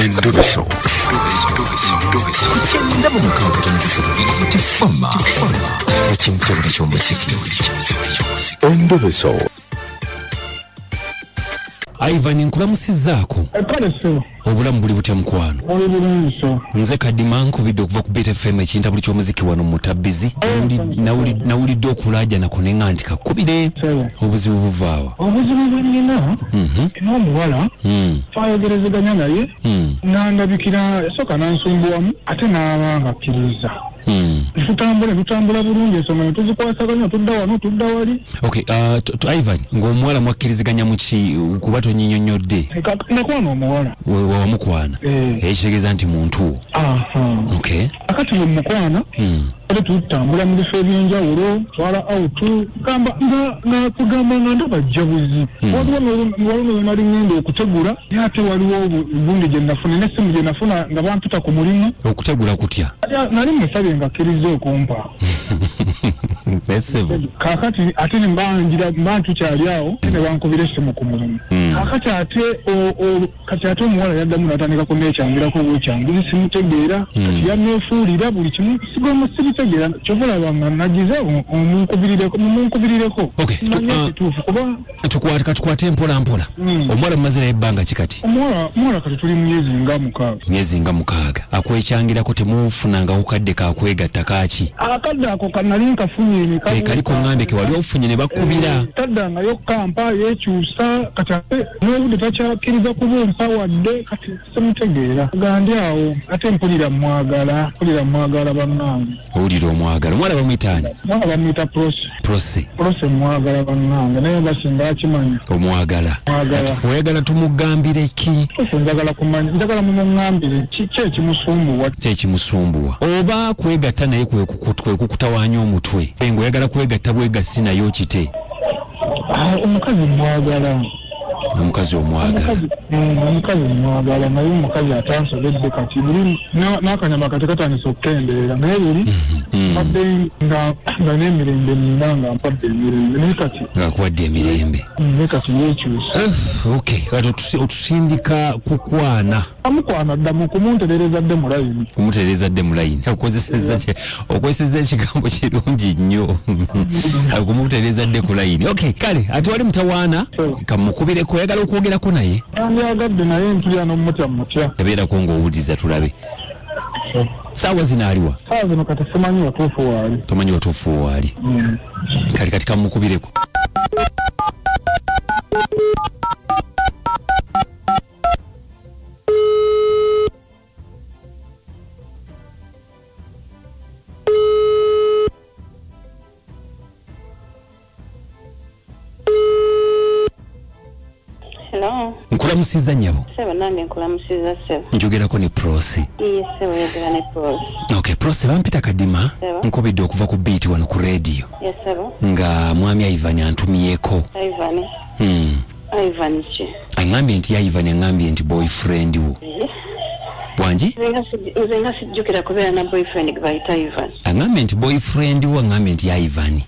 Endobeso. Kugenda mu mukaaga tonzifuna tifama ekintu buli ky'omuziki. Endobeso. Ivan nkulamusizaako. Obulamu buli butya mukwano? Nze Kadima nkubidde okuva ku Beat FM ekinta buli ky'omuziki wano mu Tabbizi. Nawulidde okulaaja nako ne nga nti kakubire. Obuzibu buvaawa? Obuzibu bwe nnina n'omuwala twayogerezeganya naye n'andabikira esooka n'ansumbuwamu ate n'aba nga akkiriza. Tutambula bulungi ensonga ne tuzikwasaganya tudda wano tudda wali. Okay, Ivan ng'omuwala mwakkiriziganya mu ki kuba tonyinyonnyodde? Nakwana omuwala. Wamukwana? Ekitegeeza nti muntu. Okay. Akati we mukwana. Ate tutambula mu bifo eby'enjawulo twala awutu gamba nga kugamba nga ndaba jjabuzi. Waliwo nali ngenda okutegula ate waliwo obundi gye nafuna n'essimu gye nafuna nga bampita ku mulimu. Okutegula kutya? Nali musabye nga akkiriza okumpa. Kakati ate mba ntukyali awo ne bankubira essimu ku mulimu. Kakati ate omuwala yaddamu n'atandika kunneekyangirako bwekyanguzi simutegeera kati yanneefuulira buli kimu sigoma sibitegeera kyova olaba nga nagize mumunkubirireko. Tukwate mpola mpola. Omuwala mumaze naye ebbanga ki kati? Omuwala kati tuli myezi nga 6. Myezi nga 6. Akwekyangirako temufunanga kadde kakwegatta kaaki? Akadde ako kanali nkafunye kaliko ngambe ke wali ofunye ne bakubira. Taddangayo kampa yekyusa kati n'obudde takyakkiriza kubunsa wadde kati simutegeera. Gandi awo ate mpulira mwagala bannange. Owulira omwagala. Omwala bamuyitaani? Omwala bamuyita Prose mwagala bannange naye basinga akimanya. Omwagala. Kati oyagala tumugambire ki? Njagala kumanya, njagala mumuŋŋambire ki ekimusumbuwa. Oba kwegatta naye kwe kukutawaanya omutwe. Oyagala kwegatta bwegassi naye okite. Omukazi mwagala. Omukazi omwagala. Omukazi mwagala naye omukazi atansobedde kati buli n'akanyama kati katandise okukendeera naye buli mpadde nga n'emirembe nina nga mpadde emirembe naye kati ng'akuwadde emirembe naye kati yeekyusa. Okay, kati otusindika kukwana. Amukwana ddamu kumutereereza dde mu layini. Kumutereereza dde mu layini. Okozesezza ekigambo kirungi nnyo. Kumutereereza dde ku layini. Okay, kale ate wali mutawaana kamukubireko oyagala okwogerako naye? Andyagadde naye ntulya n'omutya mutya. Yabeerako ng'owuliriza tulabe. Saawa zino aliwa? Saawa zino kati simanyi watuufu waali. Tomanyi watuufu waali. Kati kamukubireko. Hello. Nkulamusiza nnyabo. Sebo nange nkulamusiza sebo. Njogerako ne Prose. Sebo yogera ne Prose. Okay, Prose bampita Kadima. Nkubidde okuva ku Beat wano ku radio. Yes, sebo. Nga mwami Ivan antumiyeko. Ivan ki? Angambye nti Ivan angambye nti boyfriend wo. Bwanji? Nze nga sijjukira kubeera na boyfriend gwe bayita Ivan. Angambye nti boyfriend wo angambye nti Ivan.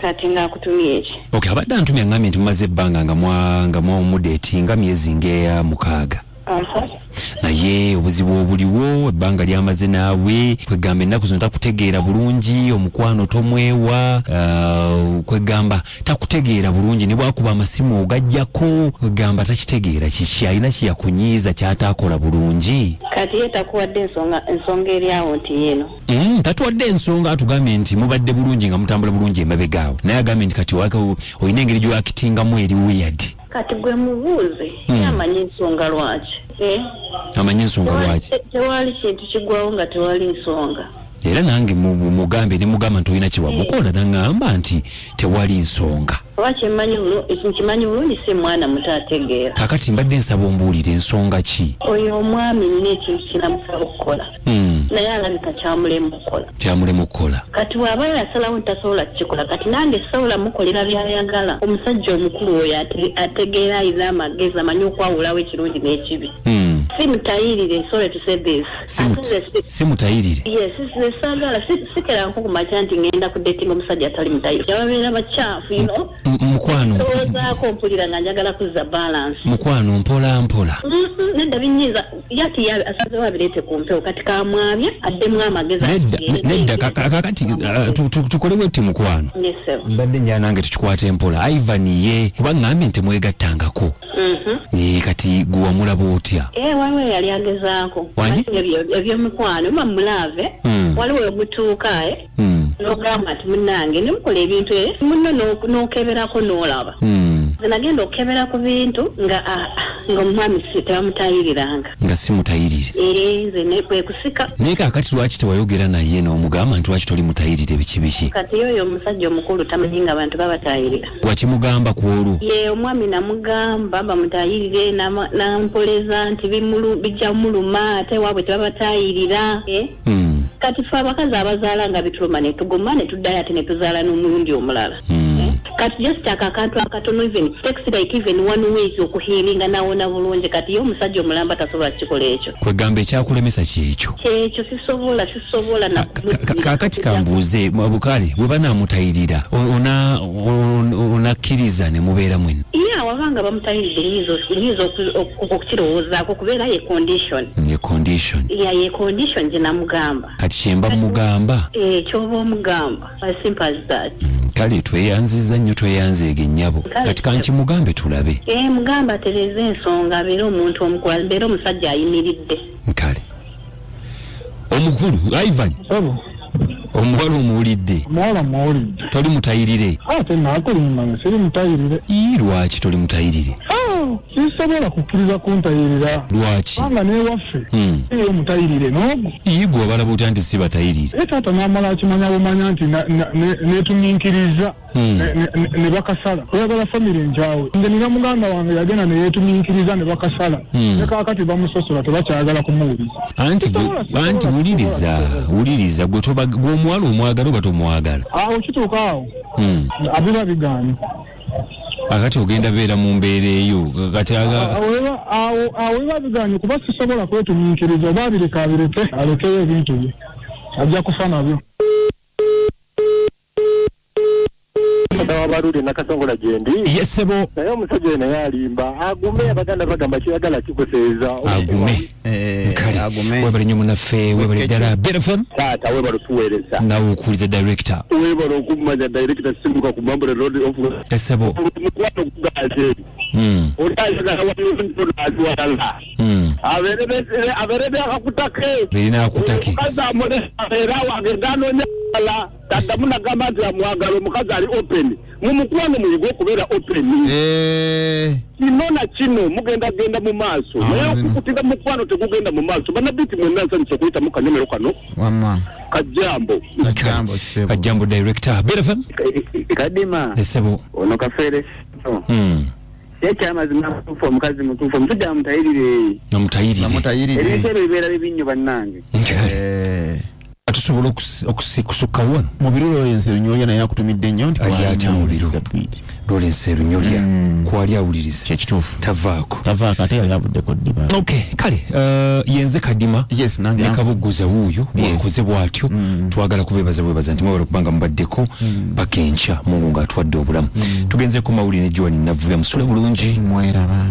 Kati ng'akutumye eki. Okay, abadde antumye angambye nti mumaze ebbanga nga mwamudeetinga myezi ng'eya 6. Naye obuzibu obuliwo ebbanga lyamaze naawe kwegamba ennaku zino takutegeera bulungi omukwano tomwewa kwegamba takutegeera bulungi ne bwakuba amasimu ogajjako kwegamba takitegeera kiki alina kiyakunyiiza kyataakola bulungi. Kati ye takuwadde ensonga eri awo nti yeeno. Tatuwadde ensonga atugambye nti mubadde bulungi nga mutambula bulungi emabegaawo naye agambye nti kati olina engeri gy'oyakitingamu eri weird. Kati gwe mubuuze yamanyi ensonga lwaki. Amanyi ensonga lwaki? Tewali kintu kigwawo nga tewali nsonga. Era nange mugambe ne mugamba nti olina kiwamukola n'angamba nti tewali nsonga. Kimanyi bulungi si mwana muto ategeera. Kakati mbadde nsaba ombuulire ensonga ki? Oyo omwami nina ekintu kinamusaba okukola. Naye alabika kyamulema okukola. Kati bw'aba yasalawo ntasobola kukikola kati nange sobola mukolera by'ayagala. Omusajja omukulu oyo ategeera ayina amagezi amanyi okwawulawo ekirungi n'ekibi. simutayirire, sorry to say this. Simutayirire. Yes, sagala sikera nko kumacha nti ngenda ku dating omusajja atali mutayirire. Yababeera bachafu, you know. Mukwano. Toza ko mpulira nga njagala kuzza balance. Mukwano mpola. Nedda binyiza yati ya asaze wabirete kumpe kati kamwabya addemu amagezi. Nedda kakati tukolewe tti mukwano. Yes sir. Mbadde nyanange tukikwate mpola. Ivan ye kuba ngambe ntemwegattangako. Kati guwa mulaba otya? Waliwo yali agezaako. Ebyo mukwano bamulave. Waliwo ogutuukaye. N'ogamba ati munnange nemukola ebintu munno n'okeberako n'olaba. Nagenda okebera ku bintu nga omwami tebamutayiriranga. Nga simutayirire. Nze nekwe kusika. Naye kaakati lwaki tewayogera naye n'omugamba nti lwaki toli mutayirire biki? Kati yoyo omusajja omukulu tamanyi nga abantu babatayirira. Wakimugamba ku olwo? Ye omwami namugamba bamutayirire nampoleza nti bijja muluma ate waabwe tebabatayirira. Kati fe abakazi abazaala nga bituluma ne tugoma ne tuddayo ate ne tuzaala n'omulundi omulala. Kati just akantu akatono even takes like even 1 week okuhiiringa nawona bulungi kati yo omusajja omulamba tasobola kikola ekyo. Kwegamba ekyakulemesa kyekyo. Kyekyo sisobola na kakati kambuuze bukale bwe banamutayirira onakkiriza ne mubeera mwena. Wabanga bamutayirira nyizo okukirowoozaako kubeera ye condition. Ye condition gye namugamba. Kati kyemba mugamba? Kyoba omugamba. As simple as that. Kale tweyanziza nnyo tweyanzeege nnyabo. Kati kankimugambe tulabe. Mugamba atereze ensonga abeere omuntu omukulu abeere omusajja ayimiridde. Kale. Omukulu Ivan. Omuwala omuwulidde. Omuwala muwulidde. Toli mutayirire. Ate naakulimanga siri mutayirire. Lwaki toli mutayirire? Sisobola kukkiriza kuntayirira. Lwaki? Kubanga n'ewaffe iyo mutayirire n'ogwo. Gwe obalaba otya nti si batayirire? Taata n'amala akimanya bumanya nti neetuminkiriza ne bakasala. Oyagala famire njaawe. Nze nina muganda wange yagenda ne yeetuminkiriza ne bakasala. Ne kaakati bamusosola tebakyagala kumuwuliza. Anti wuliriza gwe omuwala omwagala oba tomwagala. Awo kituuka awo. Abiba bigaanyi. Akati ogenda beera mu mbeera eyo kati awo biba bigaanyi kuba sisobola kwetuminkiriza oba abireka alekeyo ebintu bye ajja kufa nabyo. Wabarudi nakasongola jendi. Yesebo. Naye omusajja naye alimba. Agume abaganda bagamba kiyagala kikuseeza. Agume. Webale nnyo munaffe webale ddala BFM. Taata webale tuweereza. Nawe okuliza director. Webale okumanya director simuka ku Mambule Road of. Yesebo. Mukwano kugaze. Otayagala wala. Aberebe akakutake. Birina akutake. Kaza mole era wagenda nyala. Tata munagamba nti amwagala omukazi ali open. Mumukwano muyigo okubeera open. Kino mugenda mu maaso. Naye okukutinda mukwano tegugenda mu maaso. Banabiti mwenna nsanyusa okuyita mu kanyomero kano. Wamma. Kajambo director. BFM. Kadima. Yesebo. Ono kafere. Ekyamazima mutuufu omukazi mutuufu omusajja amutayirire. Ebintu bibeera bibinnyo bannange. Tusobola okusukka wano mu biro Lawrence Lunyolya naye akutumidde nnyo nti ali ate mu biro Lawrence Lunyolya kwali awuliriza kyekituufu tavaako ate yali abuddeko ddiba. Kale yenze Kadima nange nekabuguza wuuyo bwakoze bwatyo twagala kubeebaza nti mwebala kubanga mubaddeko paka enkya Mungu ng'atwadde obulamu tugenze ku mawulire ne John Navubya musule bulungi mweraba.